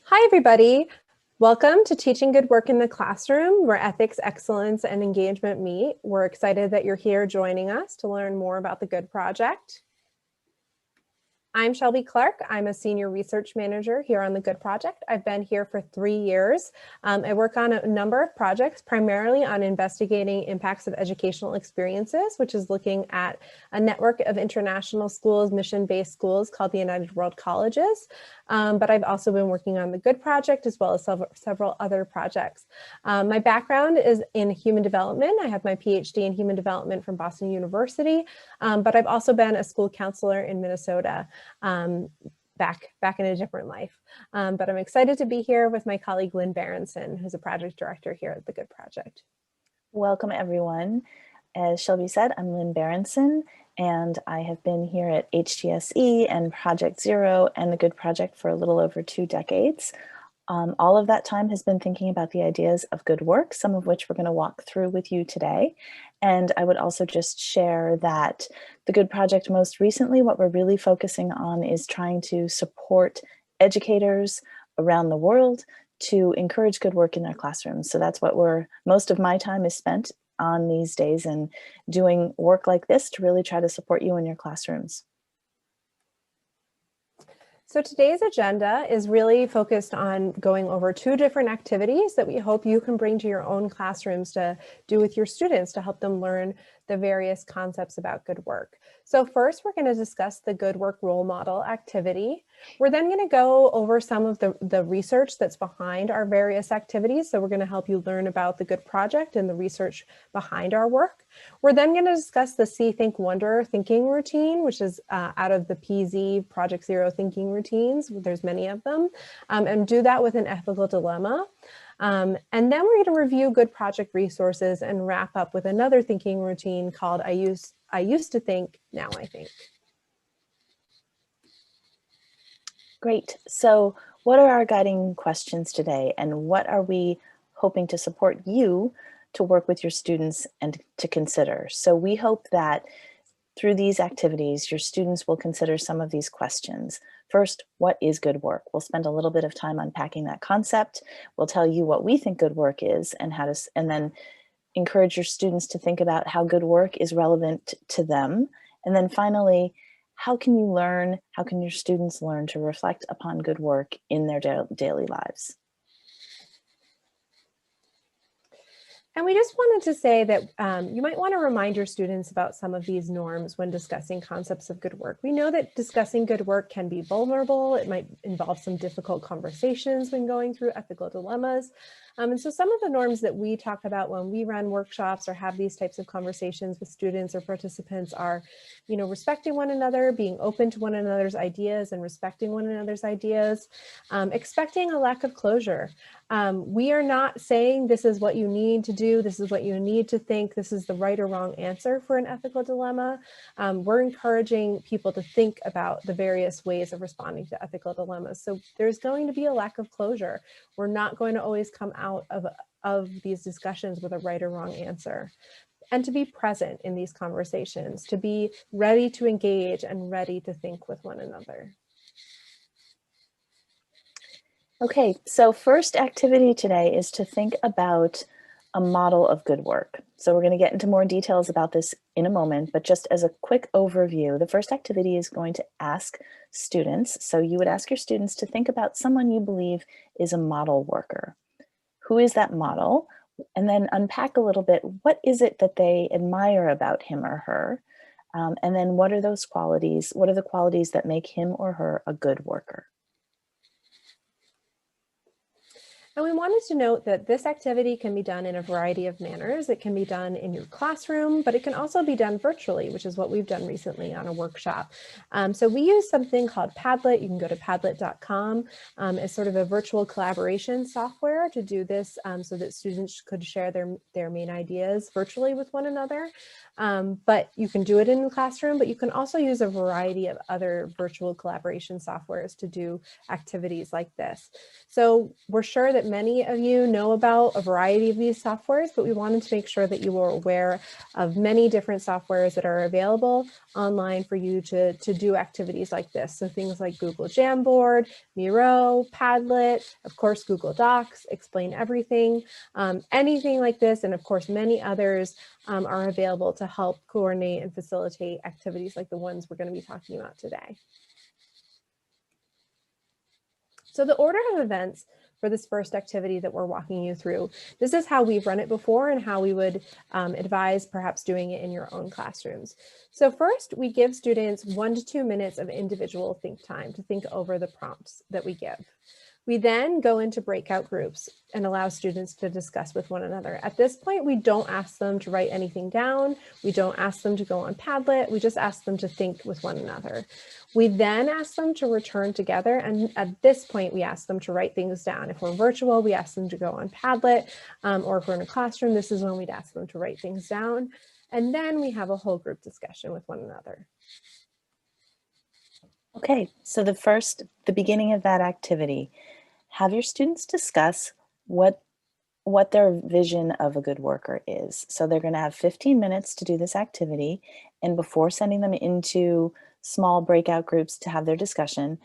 Hi, everybody. Welcome to Teaching Good Work in the Classroom, where ethics, excellence, and engagement meet. We're excited that you're here joining us to learn more about the Good Project. I'm Shelby Clark. I'm a senior research manager here on the Good Project. I've been here for 3 years. I work on a number of projects, primarily on investigating impacts of educational experiences, which is looking at a network of international schools, mission-based schools called the United World Colleges. But I've also been working on the Good Project as well as several other projects. My background is in human development. I have my PhD in human development from Boston University, but I've also been a school counselor in Minnesota. Back in a different life. But I'm excited to be here with my colleague Lynn Berenson, who's a project director here at the Good Project. Welcome, everyone. As Shelby said, I'm Lynn Berenson, and I have been here at HTSE and Project Zero and the Good Project for a little over 2 decades. All of that time has been thinking about the ideas of good work, some of which we're going to walk through with you today. And I would also just share that the Good Project most recently, what we're really focusing on is trying to support educators around the world to encourage good work in their classrooms. So that's what most of my time is spent on these days, and doing work like this to really try to support you in your classrooms. So today's agenda is really focused on going over 2 different activities that we hope you can bring to your own classrooms to do with your students to help them learn the various concepts about good work. So first, we're going to discuss the good work role model activity. We're then going to go over some of the research that's behind our various activities. So we're going to help you learn about the Good Project and the research behind our work. We're then going to discuss the See, Think, Wonder thinking routine, which is out of the PZ Project Zero thinking routines. There's many of them, and do that with an ethical dilemma. And then we're going to review Good Project resources and wrap up with another thinking routine called I used to think, now I think. Great. So what are our guiding questions today, and what are we hoping to support you to work with your students and to consider? So we hope that through these activities, your students will consider some of these questions. First, what is good work? We'll spend a little bit of time unpacking that concept. We'll tell you what we think good work is and then encourage your students to think about how good work is relevant to them. And then finally, how can your students learn to reflect upon good work in their daily lives? And we just wanted to say that you might want to remind your students about some of these norms when discussing concepts of good work. We know that discussing good work can be vulnerable. It might involve some difficult conversations when going through ethical dilemmas. And so some of the norms that we talk about when we run workshops or have these types of conversations with students or participants are, respecting one another, being open to one another's ideas and respecting one another's ideas, expecting a lack of closure. We are not saying this is what you need to do, this is what you need to think, this is the right or wrong answer for an ethical dilemma. We're encouraging people to think about the various ways of responding to ethical dilemmas. So there's going to be a lack of closure. We're not going to always come out of these discussions with a right or wrong answer. And to be present in these conversations, to be ready to engage and ready to think with one another. Okay, so first activity today is to think about a model of good work. So we're going to get into more details about this in a moment, but just as a quick overview, the first activity is going to ask students. So you would ask your students to think about someone you believe is a model worker. Who is that model? And then unpack a little bit, what is it that they admire about him or her? And then what are those qualities? What are the qualities that make him or her a good worker? And we wanted to note that this activity can be done in a variety of manners. It can be done in your classroom, but it can also be done virtually, which is what we've done recently on a workshop. So we use something called Padlet. You can go to padlet.com. It's sort of a virtual collaboration software to do this so that students could share their main ideas virtually with one another. But you can do it in the classroom, but you can also use a variety of other virtual collaboration softwares to do activities like this. So we're sure that that many of you know about a variety of these softwares, but we wanted to make sure that you were aware of many different softwares that are available online for you to do activities like this. So things like Google Jamboard, Miro, Padlet, of course, Google Docs, Explain Everything, anything like this, and of course, many others are available to help coordinate and facilitate activities like the ones we're going to be talking about today. So the order of events for this first activity that we're walking you through, this is how we've run it before and how we would advise perhaps doing it in your own classrooms. So first, we give students 1 to 2 minutes of individual think time to think over the prompts that we give. We then go into breakout groups and allow students to discuss with one another. At this point, we don't ask them to write anything down. We don't ask them to go on Padlet. We just ask them to think with one another. We then ask them to return together. And at this point, we ask them to write things down. If we're virtual, we ask them to go on Padlet, or if we're in a classroom, this is when we'd ask them to write things down. And then we have a whole group discussion with one another. Okay, so the beginning of that activity, have your students discuss what their vision of a good worker is. So they're going to have 15 minutes to do this activity, and before sending them into small breakout groups to have their discussion,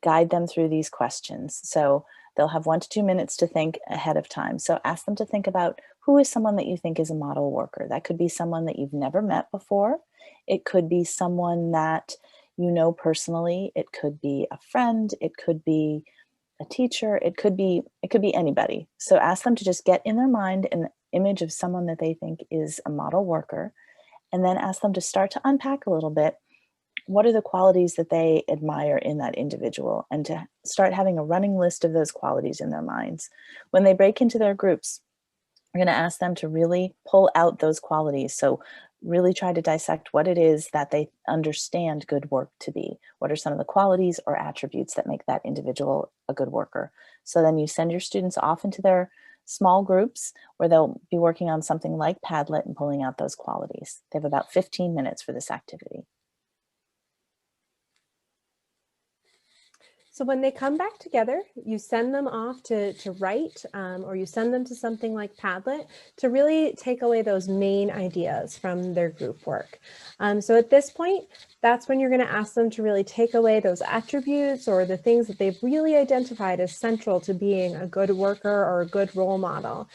guide them through these questions. So they'll have 1 to 2 minutes to think ahead of time. So ask them to think about who is someone that you think is a model worker. That could be someone that you've never met before. It could be someone that you know personally. It could be a friend. It could be a teacher. It could be anybody. So ask them to just get in their mind an image of someone that they think is a model worker, and then ask them to start to unpack a little bit. What are the qualities that they admire in that individual, and to start having a running list of those qualities in their minds. When they break into their groups, we're going to ask them to really pull out those qualities. So really try to dissect what it is that they understand good work to be. What are some of the qualities or attributes that make that individual a good worker? So then you send your students off into their small groups where they'll be working on something like Padlet and pulling out those qualities. They have about 15 minutes for this activity. So when they come back together, you send them off to write, or you send them to something like Padlet to really take away those main ideas from their group work. So at this point, that's when you're going to ask them to really take away those attributes or the things that they've really identified as central to being a good worker or a good role model.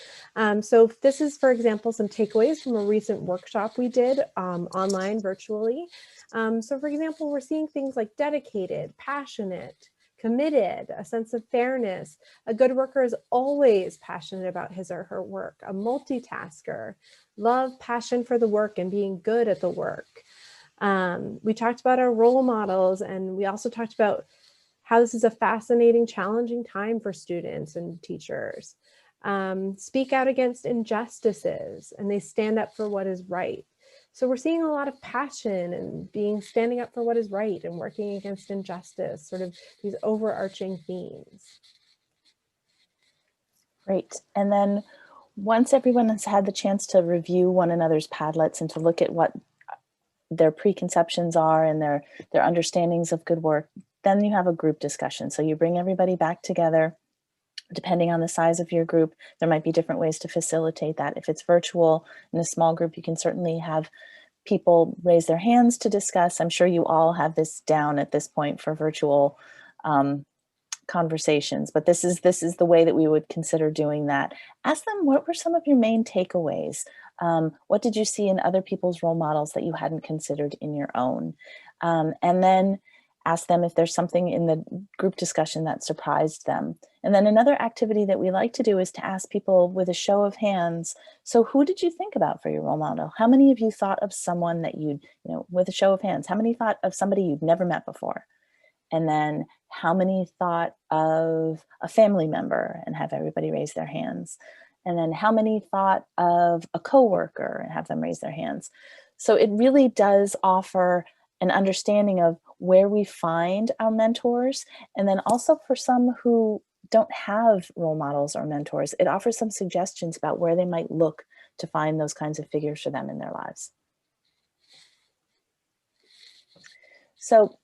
So this is, for example, some takeaways from a recent workshop we did online virtually. So for example, we're seeing things like dedicated, passionate, committed, a sense of fairness. A good worker is always passionate about his or her work, a multitasker, love, passion for the work and being good at the work. We talked about our role models, and we also talked about how this is a fascinating, challenging time for students and teachers. Speak out against injustices, and they stand up for what is right. So we're seeing a lot of passion and standing up for what is right and working against injustice, sort of these overarching themes. Great. And then once everyone has had the chance to review one another's Padlets and to look at what their preconceptions are and their understandings of good work, then you have a group discussion. So you bring everybody back together. Depending on the size of your group, there might be different ways to facilitate that. If it's virtual in a small group, you can certainly have people raise their hands to discuss. I'm sure you all have this down at this point for virtual conversations, but this is the way that we would consider doing that. Ask them, what were some of your main takeaways? What did you see in other people's role models that you hadn't considered in your own? And then ask them if there's something in the group discussion that surprised them. And then another activity that we like to do is to ask people with a show of hands, so who did you think about for your role model? How many of you thought of someone that with a show of hands, how many thought of somebody you'd never met before? And then how many thought of a family member, and have everybody raise their hands? And then how many thought of a coworker, and have them raise their hands? So it really does offer an understanding of where we find our mentors. And then also for some who don't have role models or mentors, it offers some suggestions about where they might look to find those kinds of figures for them in their lives. So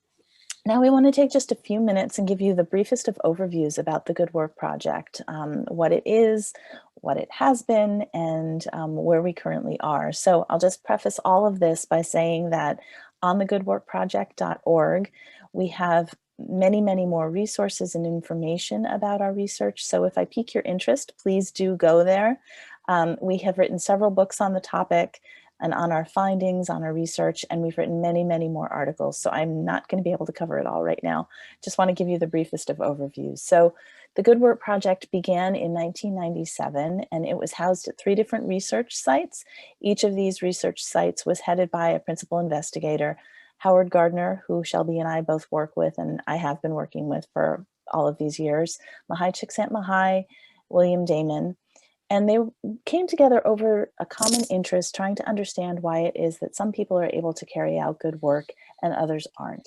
Now we want to take just a few minutes and give you the briefest of overviews about the Good Work Project, what it is, what it has been, and where we currently are. So I'll just preface all of this by saying that on thegoodworkproject.org, we have many, many more resources and information about our research. So if I pique your interest, please do go there. We have written several books on the topic and on our findings, on our research, and we've written many, many more articles. So I'm not going to be able to cover it all right now. Just want to give you the briefest of overviews. So the Good Work Project began in 1997, and it was housed at 3 different research sites. Each of these research sites was headed by a principal investigator, Howard Gardner, who Shelby and I both work with, and I have been working with for all of these years, Mahai Csikszentmihalyi, William Damon. And they came together over a common interest, trying to understand why it is that some people are able to carry out good work and others aren't.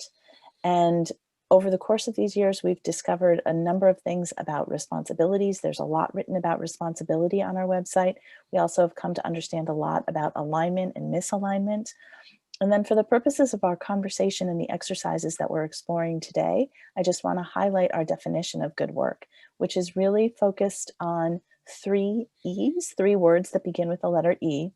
And over the course of these years, we've discovered a number of things about responsibilities. There's a lot written about responsibility on our website. We also have come to understand a lot about alignment and misalignment. And then for the purposes of our conversation and the exercises that we're exploring today, I just want to highlight our definition of good work, which is really focused on 3 E's, 3 words that begin with the letter E.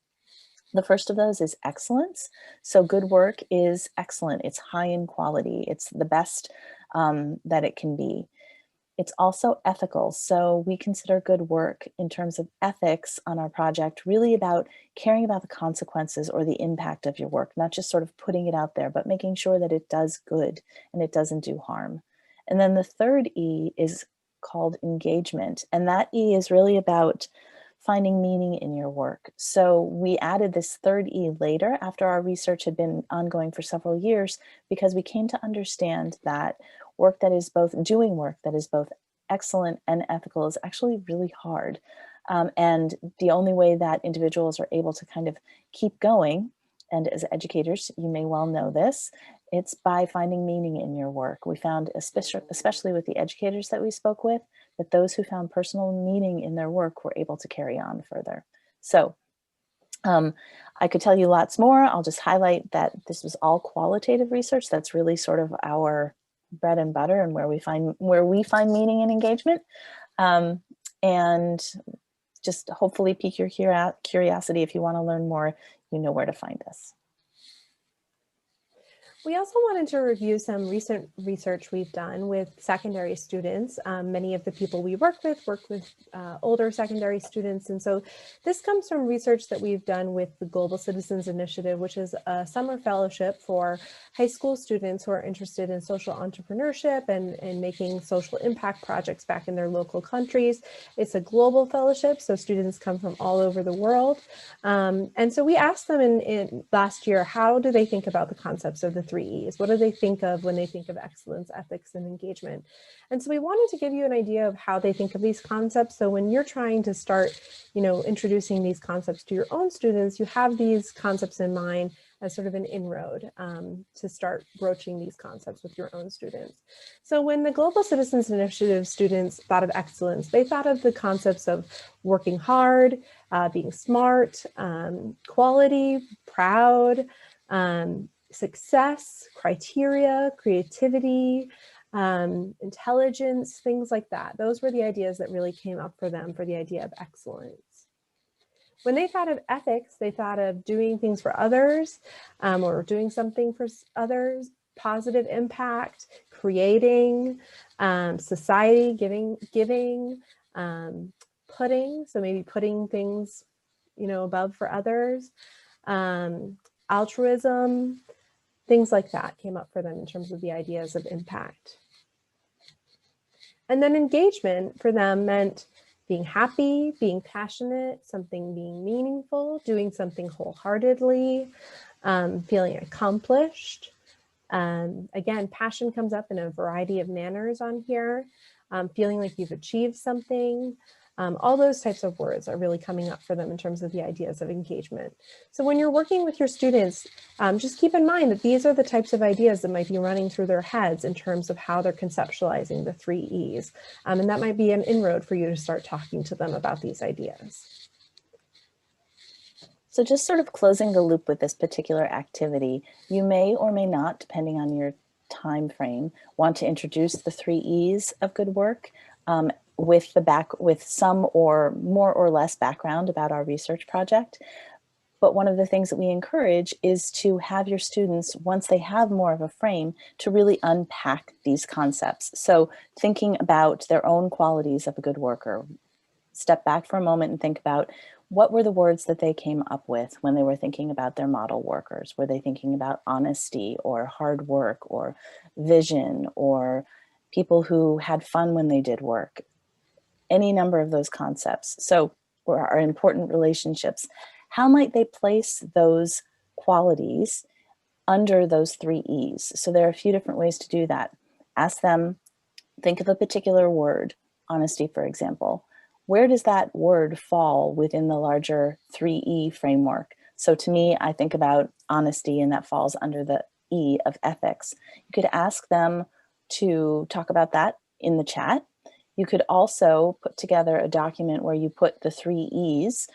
The first of those is excellence. So good work is excellent. It's high in quality. It's the best that it can be. It's also ethical. So we consider good work in terms of ethics on our project really about caring about the consequences or the impact of your work, not just sort of putting it out there, but making sure that it does good and it doesn't do harm. And then the third E is called engagement. And that E is really about finding meaning in your work. So we added this third E later after our research had been ongoing for several years, because we came to understand that work that is both doing work that is both excellent and ethical is actually really hard. And the only way that individuals are able to kind of keep going, and as educators, you may well know this, it's by finding meaning in your work. We found, especially with the educators that we spoke with, that those who found personal meaning in their work were able to carry on further. So I could tell you lots more. I'll just highlight that this was all qualitative research. That's really sort of our bread and butter and where we find meaning and engagement. And just hopefully pique your curiosity. If you want to learn more, you know where to find us. We also wanted to review some recent research we've done with secondary students. Many of the people we work with older secondary students. And so this comes from research that we've done with the Global Citizens Initiative, which is a summer fellowship for high school students who are interested in social entrepreneurship and making social impact projects back in their local countries. It's a global fellowship, so students come from all over the world. And so we asked them in last year, how do they think about the concepts of the 3 E's? What do they think of when they think of excellence, ethics, and engagement? And so we wanted to give you an idea of how they think of these concepts. So when you're trying to start, introducing these concepts to your own students, you have these concepts in mind as sort of an inroad to start broaching these concepts with your own students. So when the Global Citizens Initiative students thought of excellence, they thought of the concepts of working hard, being smart, quality, proud, success, criteria, creativity, intelligence, things like that. Those were the ideas that really came up for them for the idea of excellence. When they thought of ethics, they thought of doing things for others or doing something for others, positive impact, creating, society, giving, putting, so maybe putting things, above for others, altruism, things like that came up for them in terms of the ideas of impact. And then engagement for them meant being happy, being passionate, something being meaningful, doing something wholeheartedly, feeling accomplished. Again, passion comes up in a variety of manners on here, feeling like you've achieved something. All those types of words are really coming up for them in terms of the ideas of engagement. So when you're working with your students, just keep in mind that these are the types of ideas that might be running through their heads in terms of how they're conceptualizing the 3 E's. And that might be an inroad for you to start talking to them about these ideas. So just sort of closing the loop with this particular activity, you may or may not, depending on your time frame, want to introduce the 3 E's of good work with some or more or less background about our research project. But one of the things that we encourage is to have your students, once they have more of a frame, to really unpack these concepts. So thinking about their own qualities of a good worker, step back for a moment and think about what were the words that they came up with when they were thinking about their model workers. Were they thinking about honesty or hard work or vision or people who had fun when they did work? Any number of those concepts. So, or our important relationships. How might they place those qualities under those 3 E's? So there are a few different ways to do that. Ask them, think of a particular word, honesty, for example. Where does that word fall within the larger 3E framework? So to me, I think about honesty, and that falls under the E of ethics. You could ask them to talk about that in the chat. You could also put together a document where you put the 3 E's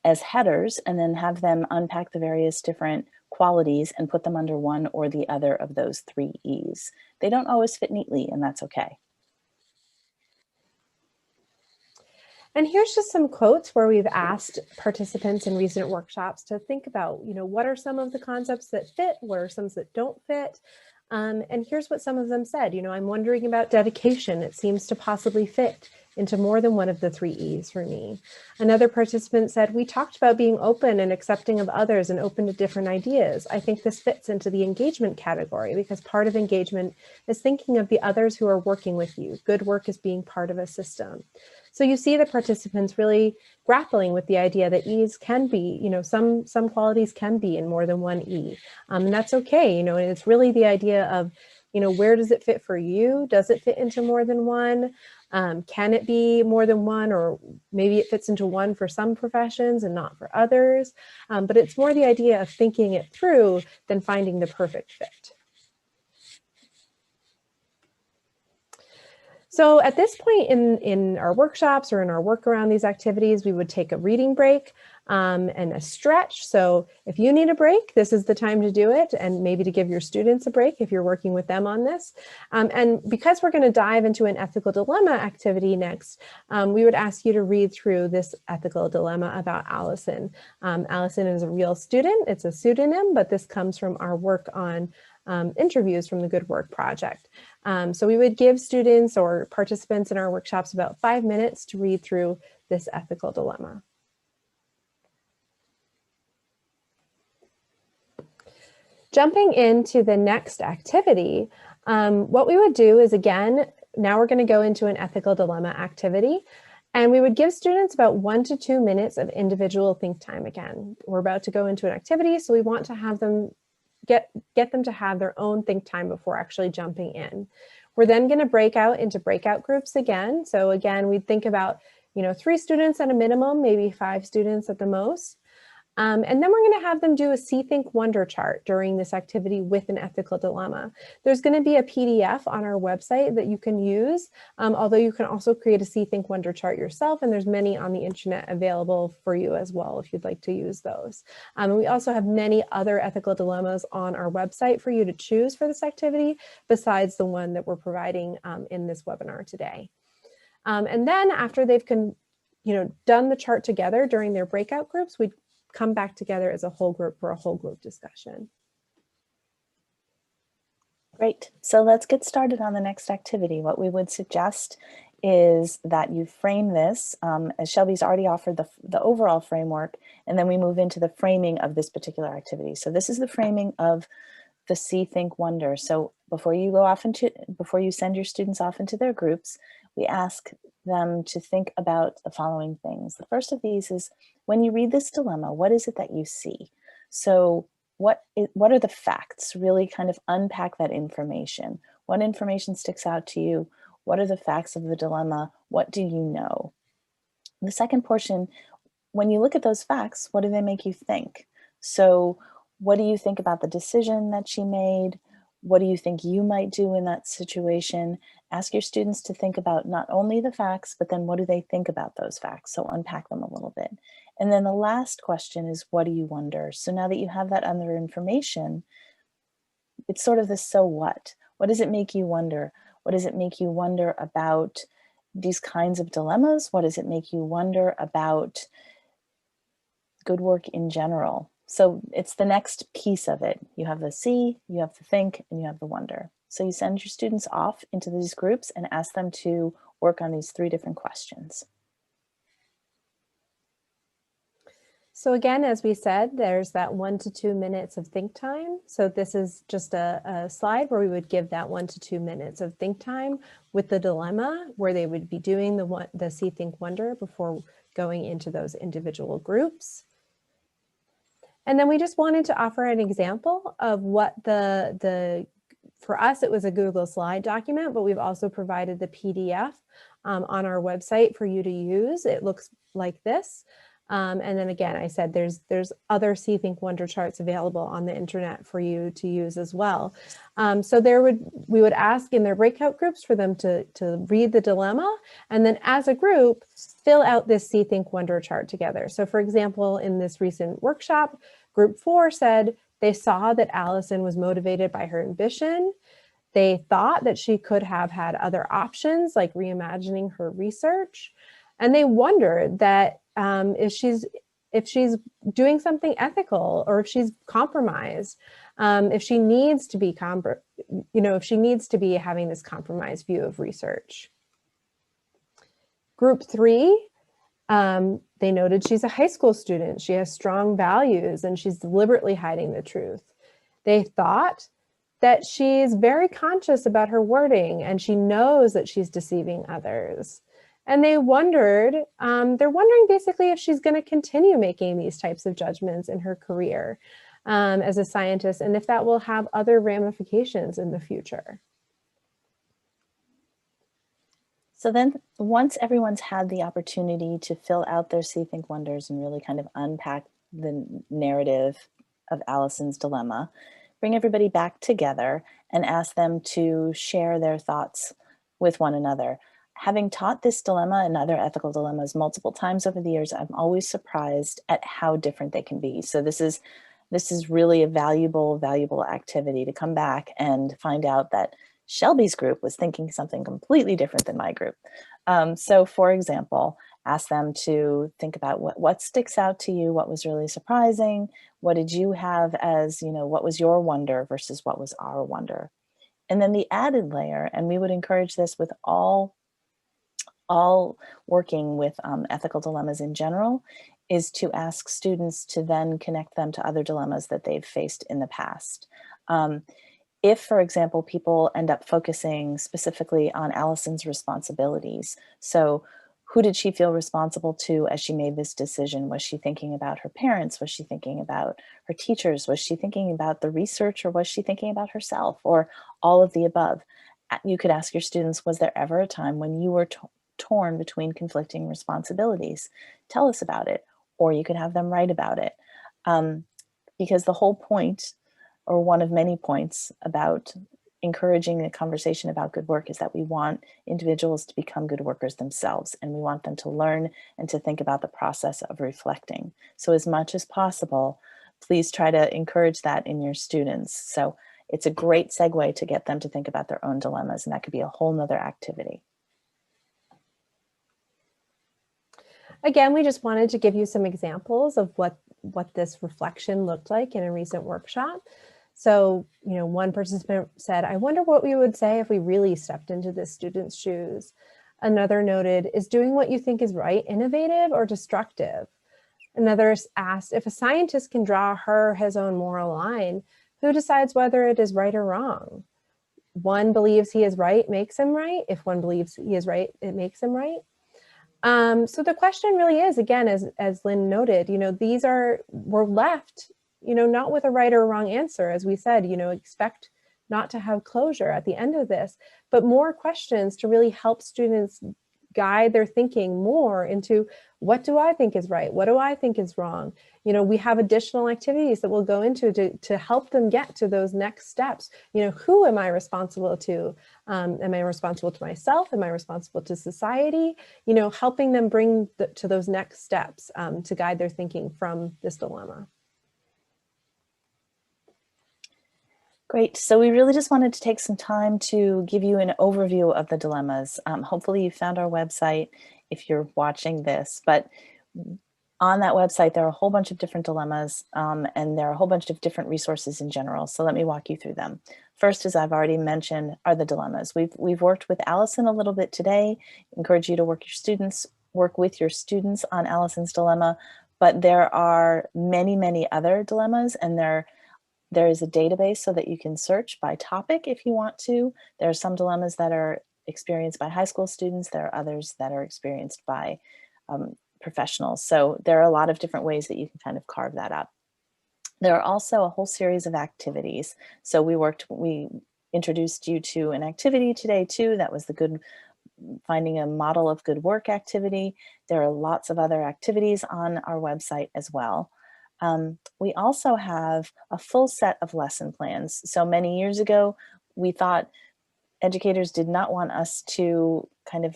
as headers, and then have them unpack the various different qualities and put them under one or the other of those 3 E's. They don't always fit neatly, and that's okay. And here's just some quotes where we've asked participants in recent workshops to think about, what are some of the concepts that fit, what are some that don't fit? And here's what some of them said. I'm wondering about dedication. It seems to possibly fit into more than one of the 3 E's for me. Another participant said, we talked about being open and accepting of others and open to different ideas. I think this fits into the engagement category because part of engagement is thinking of the others who are working with you. Good work is being part of a system. So you see the participants really grappling with the idea that E's can be, some qualities can be in more than one E. And that's okay, and it's really the idea of, where does it fit for you? Does it fit into more than one? Can it be more than one, or maybe it fits into one for some professions and not for others? But it's more the idea of thinking it through than finding the perfect fit. So at this point in our workshops or in our work around these activities, we would take a reading break and a stretch. So if you need a break, this is the time to do it, and maybe to give your students a break if you're working with them on this. And because we're going to dive into an ethical dilemma activity next, we would ask you to read through this ethical dilemma about Allison. Allison is a real student. It's a pseudonym, but this comes from our work on interviews from the Good Work Project. So we would give students or participants in our workshops about 5 minutes to read through this ethical dilemma. Jumping into the next activity, what we would do is, again, now we're going to go into an ethical dilemma activity, and we would give students about 1 to 2 minutes of individual think time. Again, we're about to go into an activity, so we want to have them get them to have their own think time before actually jumping in. We're then going to break out into breakout groups again. So again, we'd think about 3 students at a minimum, maybe 5 students at the most. And then we're going to have them do a See, Think, Wonder chart during this activity with an ethical dilemma. There's going to be a PDF on our website that you can use, although you can also create a See, Think, Wonder chart yourself, and there's many on the internet available for you as well if you'd like to use those. And we also have many other ethical dilemmas on our website for you to choose for this activity, besides the one that we're providing in this webinar today. And then after they've done the chart together during their breakout groups, we'd come back together as a whole group for a whole group discussion. Great. So let's get started on the next activity. What we would suggest is that you frame this, as Shelby's already offered the overall framework, and then we move into the framing of this particular activity. So this is the framing of the See, Think, Wonder. So before you send your students off into their groups, we ask them to think about the following things. The first of these is, when you read this dilemma, what is it that you see? So what are the facts? Really kind of unpack that information. What information sticks out to you? What are the facts of the dilemma? What do you know? The second portion, when you look at those facts, what do they make you think? So what do you think about the decision that she made? What do you think you might do in that situation? Ask your students to think about not only the facts, but then what do they think about those facts? So unpack them a little bit. And then the last question is, what do you wonder? So now that you have that other information, it's sort of the so what. What does it make you wonder? What does it make you wonder about these kinds of dilemmas? What does it make you wonder about good work in general? So it's the next piece of it. You have the see, you have the think, and you have the wonder. So you send your students off into these groups and ask them to work on these 3 different questions. So again, as we said, there's that 1 to 2 minutes of think time. So this is just a slide where we would give that 1 to 2 minutes of think time with the dilemma, where they would be doing the see, think, wonder before going into those individual groups. And then we just wanted to offer an example of what for us, it was a Google slide document, but we've also provided the PDF on our website for you to use. It looks like this. And then again, I said there's other See, Think, Wonder charts available on the internet for you to use as well. So we would ask in their breakout groups for them to read the dilemma, and then as a group, fill out this See, Think, Wonder chart together. So for example, in this recent workshop, group 4 said they saw that Allison was motivated by her ambition. They thought that she could have had other options, like reimagining her research. And they wondered that if she's doing something ethical, or if she's compromised, if she needs to be if she needs to be having this compromised view of research. Group 3, they noted she's a high school student. She has strong values and she's deliberately hiding the truth. They thought that she's very conscious about her wording and she knows that she's deceiving others. And they're wondering basically if she's going to continue making these types of judgments in her career as a scientist, and if that will have other ramifications in the future. So then once everyone's had the opportunity to fill out their See, Think, Wonders and really kind of unpack the narrative of Allison's dilemma, bring everybody back together and ask them to share their thoughts with one another. Having taught this dilemma and other ethical dilemmas multiple times over the years, I'm always surprised at how different they can be. So this is really a valuable activity to come back and find out that Shelby's group was thinking something completely different than my group. So for example, ask them to think about what sticks out to you, what was really surprising, what did you have as, what was your wonder versus what was our wonder. And then the added layer, and we would encourage this with all working with ethical dilemmas in general, is to ask students to then connect them to other dilemmas that they've faced in the past. If, for example, people end up focusing specifically on Allison's responsibilities, so who did she feel responsible to as she made this decision? Was she thinking about her parents? Was she thinking about her teachers? Was she thinking about the research, or was she thinking about herself, or all of the above? You could ask your students, was there ever a time when you were torn between conflicting responsibilities? Tell us about it. Or you could have them write about it. Because the whole point, or one of many points about encouraging a conversation about good work, is that we want individuals to become good workers themselves, and we want them to learn and to think about the process of reflecting. So as much as possible, please try to encourage that in your students. So it's a great segue to get them to think about their own dilemmas, and that could be a whole nother activity. Again, we just wanted to give you some examples of what this reflection looked like in a recent workshop. So, one participant said, I wonder what we would say if we really stepped into this student's shoes. Another noted, is doing what you think is right innovative or destructive? Another asked, if a scientist can draw his own moral line, who decides whether it is right or wrong? One believes he is right, makes him right. If one believes he is right, it makes him right. So the question really is, again, as Lynn noted, we're left, not with a right or wrong answer. As we said, expect not to have closure at the end of this, but more questions to really help students guide their thinking more into, what do I think is right? What do I think is wrong? We have additional activities that we'll go into to help them get to those next steps. Who am I responsible to? Am I responsible to myself? Am I responsible to society? Helping them bring to those next steps to guide their thinking from this dilemma. Great. So we really just wanted to take some time to give you an overview of the dilemmas. Hopefully you found our website if you're watching this, but on that website, there are a whole bunch of different dilemmas, and there are a whole bunch of different resources in general. So let me walk you through them. First, as I've already mentioned, are the dilemmas. We've worked with Allison a little bit today. Encourage you to work with your students on Allison's dilemma, but there are many, many other dilemmas, and there is a database so that you can search by topic if you want to. There are some dilemmas that are experienced by high school students. There are others that are experienced by professionals. So there are a lot of different ways that you can kind of carve that up. There are also a whole series of activities. So we introduced you to an activity today too. That was the finding a model of good work activity. There are lots of other activities on our website as well. We also have a full set of lesson plans. So many years ago, we thought educators did not want us to kind of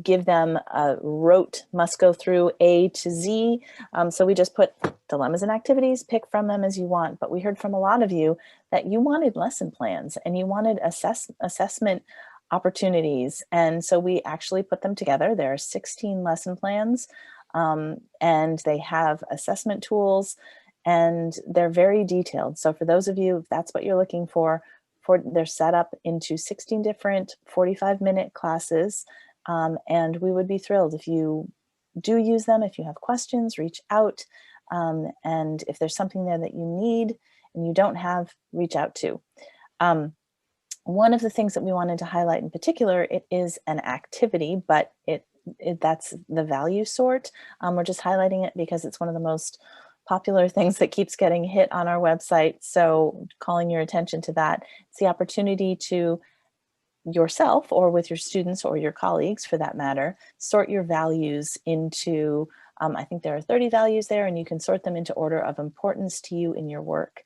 give them a rote, must go through A to Z. So we just put dilemmas and activities, pick from them as you want. But we heard from a lot of you that you wanted lesson plans and you wanted assessment opportunities. And so we actually put them together. There are 16 lesson plans, and they have assessment tools, and they're very detailed. So for those of you, if that's what you're looking for, they're set up into 16 different 45-minute classes, and we would be thrilled if you do use them. If you have questions, reach out, and if there's something there that you need and you don't have, reach out to. One of the things that we wanted to highlight in particular, it is an activity, but that's the value sort. We're just highlighting it because it's one of the most popular things that keeps getting hit on our website. So calling your attention to that. It's the opportunity to yourself or with your students or your colleagues for that matter, sort your values into, I think there are 30 values there, and you can sort them into order of importance to you in your work.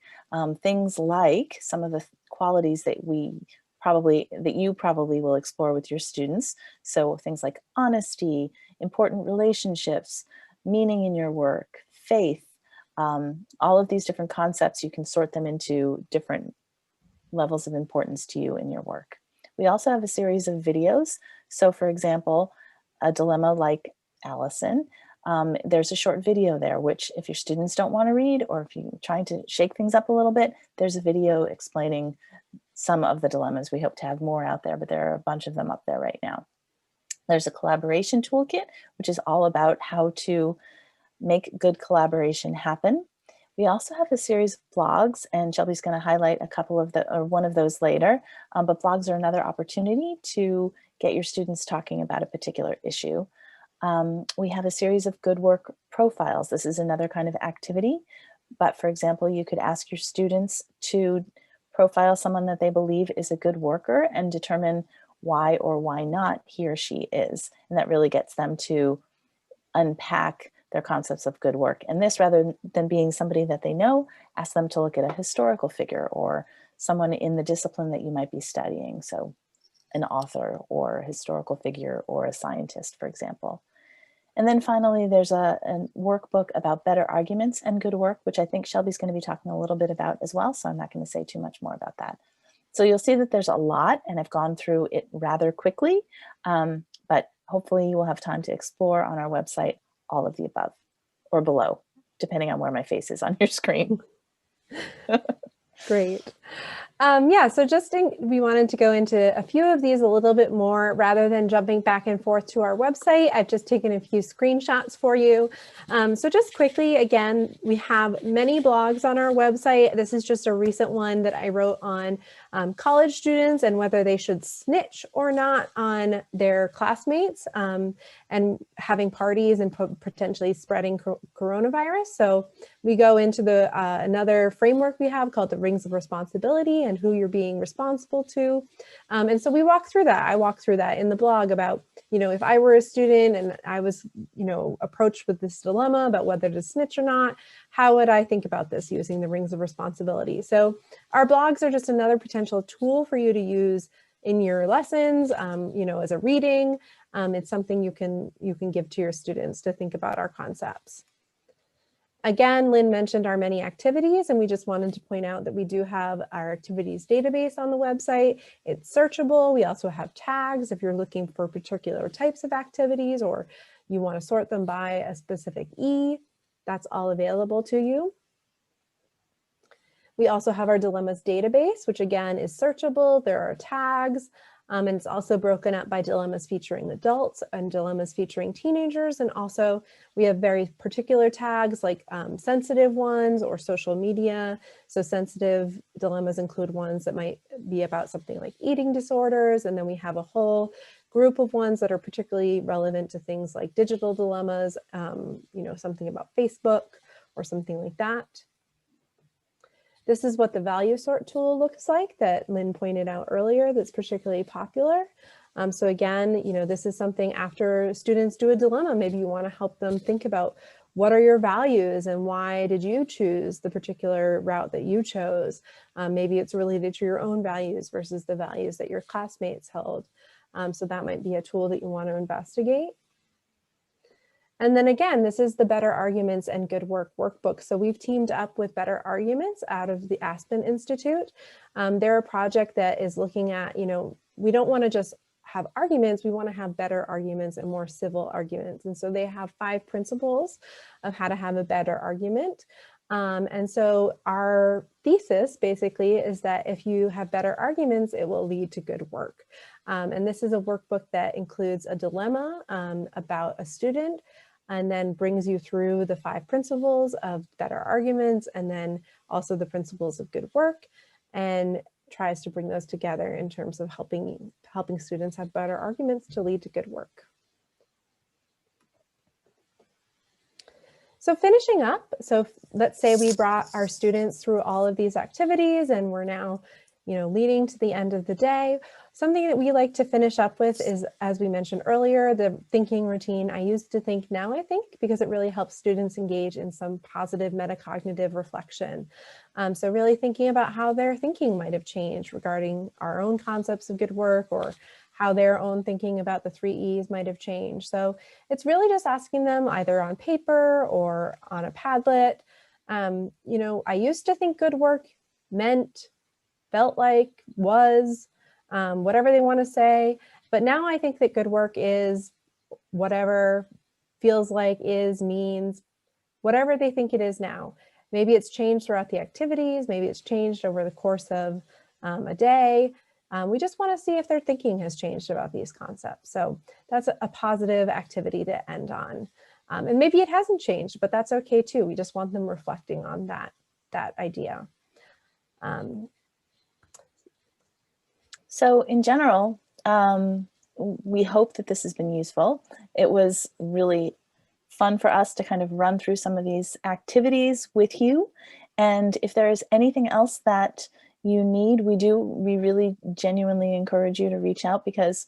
Things like some of the qualities that you probably will explore with your students. So things like honesty, important relationships, meaning in your work, faith, all of these different concepts, you can sort them into different levels of importance to you in your work. We also have a series of videos. So for example, a dilemma like Allison, there's a short video there, which if your students don't want to read, or if you're trying to shake things up a little bit, there's a video explaining some of the dilemmas. We hope to have more out there, but there are a bunch of them up there right now. There's a collaboration toolkit, which is all about how to make good collaboration happen. We also have a series of blogs, and Shelby's going to highlight one of those later, but blogs are another opportunity to get your students talking about a particular issue. We have a series of good work profiles. This is another kind of activity, but for example, you could ask your students to profile someone that they believe is a good worker and determine why or why not he or she is. And that really gets them to unpack their concepts of good work. And this, rather than being somebody that they know, ask them to look at a historical figure or someone in the discipline that you might be studying. So an author or a historical figure or a scientist, for example. And then finally, there's a workbook about better arguments and good work, which I think Shelby's going to be talking a little bit about as well. So I'm not going to say too much more about that. So you'll see that there's a lot, and I've gone through it rather quickly, but hopefully you will have time to explore on our website all of the above or below, depending on where my face is on your screen. Great. Yeah, so we wanted to go into a few of these a little bit more rather than jumping back and forth to our website. I've just taken a few screenshots for you. So just quickly, again, we have many blogs on our website. This is just a recent one that I wrote on college students and whether they should snitch or not on their classmates and having parties and potentially spreading coronavirus. So we go into another framework we have called the rings of responsibility and who you're being responsible to. And so we walk through that. I walk through that in the blog about, if I were a student and I was, approached with this dilemma about whether to snitch or not, how would I think about this using the rings of responsibility? So our blogs are just another potential tool for you to use in your lessons, as a reading. It's something you can give to your students to think about our concepts. Again, Lynn mentioned our many activities, and we just wanted to point out that we do have our activities database on the website. It's searchable. We also have tags if you're looking for particular types of activities or you want to sort them by a specific E. That's all available to you. We also have our dilemmas database, which again is searchable. There are tags. And it's also broken up by dilemmas featuring adults and dilemmas featuring teenagers. And also we have very particular tags like sensitive ones or social media. So sensitive dilemmas include ones that might be about something like eating disorders. And then we have a whole group of ones that are particularly relevant to things like digital dilemmas, something about Facebook or something like that. This is what the value sort tool looks like that Lynn pointed out earlier that's particularly popular. So again, this is something after students do a dilemma, maybe you want to help them think about what are your values and why did you choose the particular route that you chose? Maybe it's related to your own values versus the values that your classmates held. So that might be a tool that you want to investigate. And then again, this is the Better Arguments and Good Work workbook. So we've teamed up with Better Arguments out of the Aspen Institute. They're a project that is looking at, we don't want to just have arguments, we want to have better arguments and more civil arguments. And so they have 5 principles of how to have a better argument. And so our thesis basically is that if you have better arguments, it will lead to good work. And this is a workbook that includes a dilemma about a student and then brings you through the 5 principles of better arguments and then also the principles of good work and tries to bring those together in terms of helping students have better arguments to lead to good work. So finishing up, so let's say we brought our students through all of these activities and we're now, leading to the end of the day. Something that we like to finish up with is, as we mentioned earlier, the thinking routine. I used to think, now I think, because it really helps students engage in some positive metacognitive reflection. So really thinking about how their thinking might have changed regarding our own concepts of good work or how their own thinking about the 3 E's might have changed. So it's really just asking them either on paper or on a Padlet. I used to think good work meant, felt like, was, whatever they want to say. But now I think that good work is whatever feels like, is, means, whatever they think it is now. Maybe it's changed throughout the activities. Maybe it's changed over the course of a day. We just want to see if their thinking has changed about these concepts. So that's a positive activity to end on. And maybe it hasn't changed, but that's okay too. We just want them reflecting on that idea. So in general, we hope that this has been useful. It was really fun for us to kind of run through some of these activities with you. And if there is anything else that you need, we really genuinely encourage you to reach out because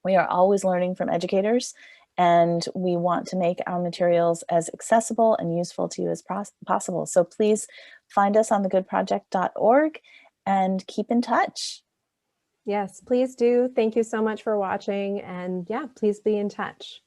we are always learning from educators and we want to make our materials as accessible and useful to you as possible. So please find us on thegoodproject.org and keep in touch. Yes, please do. Thank you so much for watching. And yeah, please be in touch.